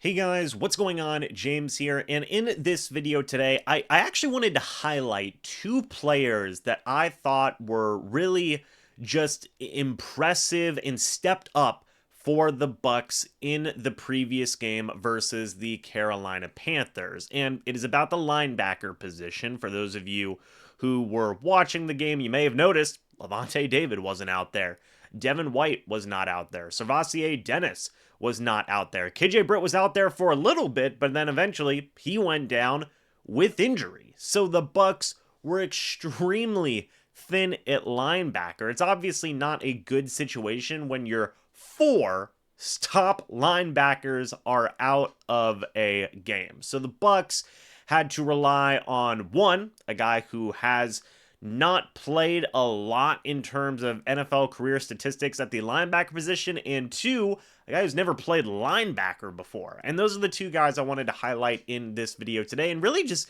Hey guys, what's going on? James here, and in this video today, I actually wanted to highlight two players that I thought were really just impressive and stepped up for the Bucs in the previous game versus the Carolina Panthers. And it is about the linebacker position. For those of you who were watching the game, you may have noticed Levante David wasn't out there. Devin White was not out there. Servassier Dennis was not out there. KJ Britt was out there for a little bit, but then eventually he went down with injury. So the Bucs were extremely thin at linebacker. It's obviously not a good situation when your four top linebackers are out of a game. So the Bucs had to rely on one, a guy who has not played a lot in terms of NFL career statistics at the linebacker position, and two, a guy who's never played linebacker before. And those are the two guys I wanted to highlight in this video today, and really just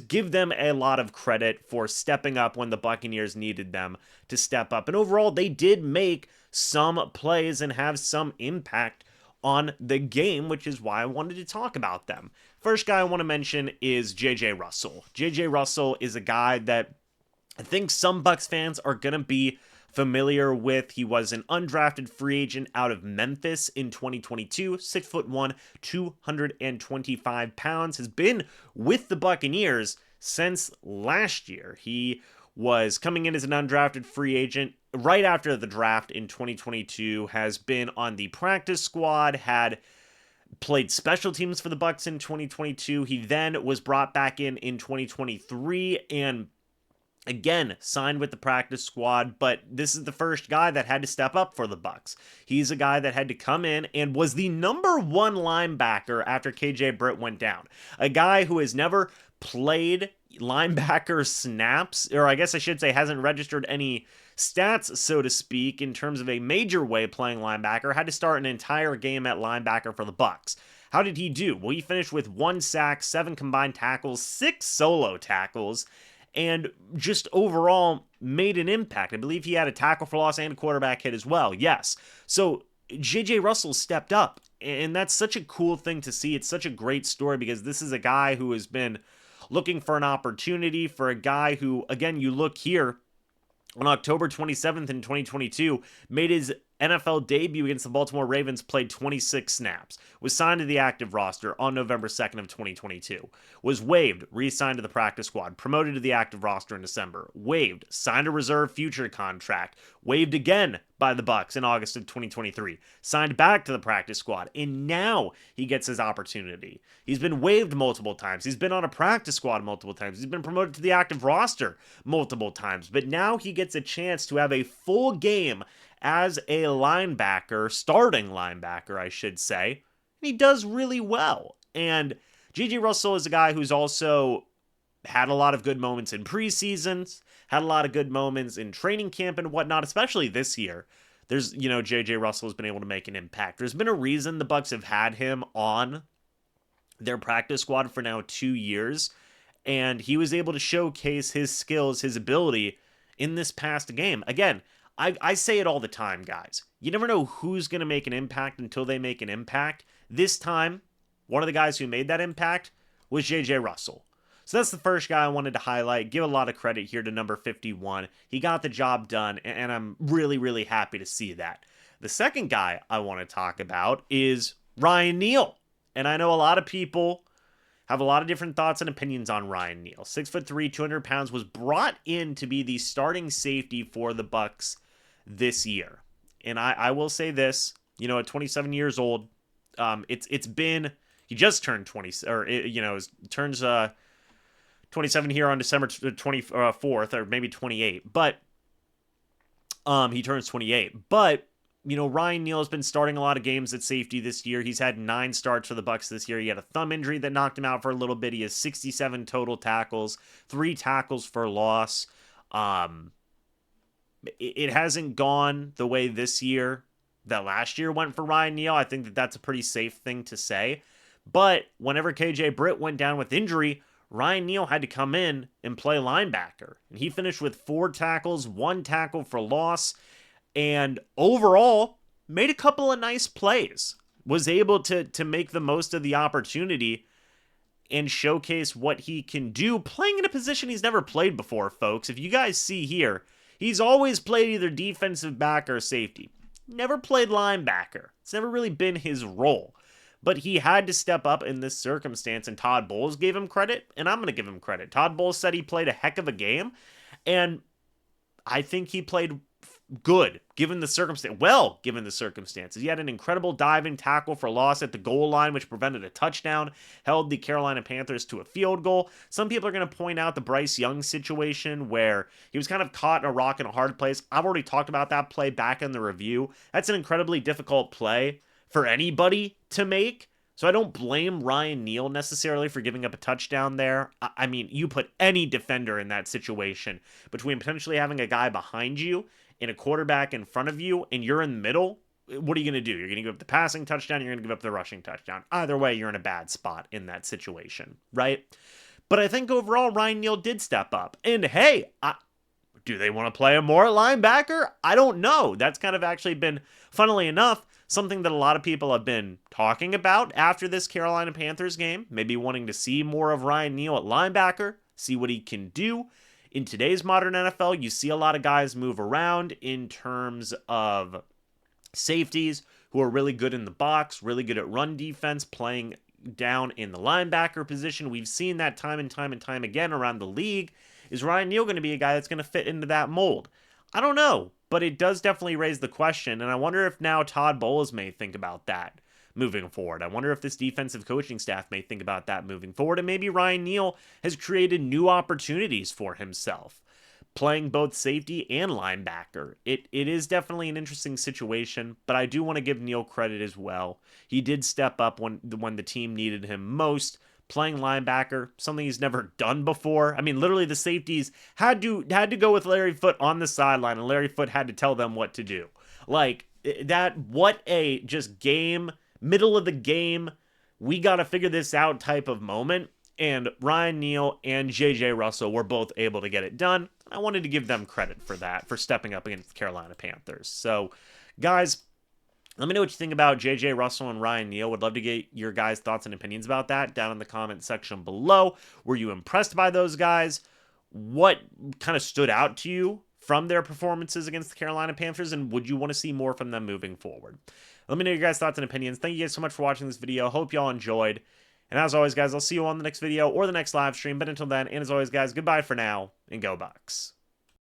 give them a lot of credit for stepping up when the Buccaneers needed them to step up. And overall, they did make some plays and have some impact on the game, which is why I wanted to talk about them. First guy I want to mention is J.J. Russell. J.J. Russell is a guy that I think some Bucs fans are going to be familiar with. He was an undrafted free agent out of Memphis in 2022, 6'1", 225 pounds, has been with the Buccaneers since last year. He was coming in as an undrafted free agent right after the draft in 2022, has been on the practice squad, had played special teams for the Bucs in 2022. He then was brought back in 2023 and again signed with the practice squad, but this is the first guy that had to step up for the Bucs. He's a guy that had to come in and was the number one linebacker after KJ Britt went down. A guy who has never played linebacker snaps, or I guess I should say hasn't registered any stats, so to speak, in terms of a major way playing linebacker, had to start an entire game at linebacker for the Bucs. How did he do? Well, he finished with 1 sack, 7 combined tackles, 6 solo tackles, and just overall made an impact. I believe he had a tackle for loss and a quarterback hit as well. Yes. So J.J. Russell stepped up, and that's such a cool thing to see. It's such a great story because this is a guy who has been looking for an opportunity, for a guy who, again, you look here, on October 27th in 2022, made his NFL debut against the Baltimore Ravens, played 26 snaps, was signed to the active roster on November 2nd of 2022, was waived, re-signed to the practice squad, promoted to the active roster in December, waived, signed a reserve future contract, waived again by the Bucs in August of 2023, signed back to the practice squad, and now he gets his opportunity. He's been waived multiple times. He's been on a practice squad multiple times. He's been promoted to the active roster multiple times, but now he gets a chance to have a full game as a linebacker, starting linebacker, I should say, and he does really well. And J.J. Russell is a guy who's also had a lot of good moments in preseasons, had a lot of good moments in training camp and whatnot, especially this year. There's, J.J. Russell has been able to make an impact. There's been a reason the Bucs have had him on their practice squad for now 2 years, and he was able to showcase his skills, his ability in this past game. Again, I say it all the time, guys. You never know who's going to make an impact until they make an impact. This time, one of the guys who made that impact was J.J. Russell. So that's the first guy I wanted to highlight. Give a lot of credit here to number 51. He got the job done, and I'm really, really happy to see that. The second guy I want to talk about is Ryan Neal. And I know a lot of people have a lot of different thoughts and opinions on Ryan Neal. 6'3", 200 pounds, was brought in to be the starting safety for the Bucs this year. And I will say this, at 27 years old, it's been, he just turned 20, or, turns 27 here on December 24th, or maybe 28, but he turns 28. But, Ryan Neal has been starting a lot of games at safety this year. He's had 9 starts for the Bucs this year. He had a thumb injury that knocked him out for a little bit. He has 67 total tackles, 3 tackles for loss. It hasn't gone the way this year that last year went for Ryan Neal. I think that's a pretty safe thing to say. But whenever KJ Britt went down with injury, Ryan Neal had to come in and play linebacker. And he finished with 4 tackles, 1 tackle for loss, and overall made a couple of nice plays. was able to make the most of the opportunity and showcase what he can do playing in a position he's never played before, folks. If you guys see here, he's always played either defensive back or safety. Never played linebacker. It's never really been his role. But he had to step up in this circumstance, and Todd Bowles gave him credit, and I'm going to give him credit. Todd Bowles said he played a heck of a game, and I think he played good, given the circumstance. Well, given the circumstances. He had an incredible diving tackle for loss at the goal line, which prevented a touchdown, held the Carolina Panthers to a field goal. Some people are going to point out the Bryce Young situation where he was kind of caught in a rock and a hard place. I've already talked about that play back in the review. That's an incredibly difficult play for anybody to make. So I don't blame Ryan Neal necessarily for giving up a touchdown there. I mean, you put any defender in that situation between potentially having a guy behind you and a quarterback in front of you, and you're in the middle. What are you going to do? You're going to give up the passing touchdown, you're going to give up the rushing touchdown. Either way, you're in a bad spot in that situation, right? But I think overall, Ryan Neal did step up. And hey, do they want to play him more at linebacker? I don't know. That's kind of actually been, funnily enough, something that a lot of people have been talking about after this Carolina Panthers game, maybe wanting to see more of Ryan Neal at linebacker, see what he can do. In today's modern NFL, you see a lot of guys move around in terms of safeties who are really good in the box, really good at run defense, playing down in the linebacker position. We've seen that time and time and time again around the league. Is Ryan Neal going to be a guy that's going to fit into that mold? I don't know, but it does definitely raise the question, and I wonder if now Todd Bowles may think about that moving forward. I wonder if this defensive coaching staff may think about that moving forward, and maybe Ryan Neal has created new opportunities for himself, playing both safety and linebacker. It is definitely an interesting situation, but I do want to give Neal credit as well. He did step up when the team needed him most, playing linebacker, something he's never done before. I mean, literally the safeties had to go with Larry Foote on the sideline, and Larry Foote had to tell them what to do. Like, that, what a just game, middle of the game, we got to figure this out type of moment. And Ryan Neal and J.J. Russell were both able to get it done. I wanted to give them credit for that, for stepping up against the Carolina Panthers. So, guys, let me know what you think about J.J. Russell and Ryan Neal. Would love to get your guys' thoughts and opinions about that down in the comment section below. Were you impressed by those guys? What kind of stood out to you from their performances against the Carolina Panthers? And would you want to see more from them moving forward? Let me know your guys' thoughts and opinions. Thank you guys so much for watching this video. Hope y'all enjoyed. And as always, guys, I'll see you on the next video or the next live stream. But until then, and as always, guys, goodbye for now, and go Bucs.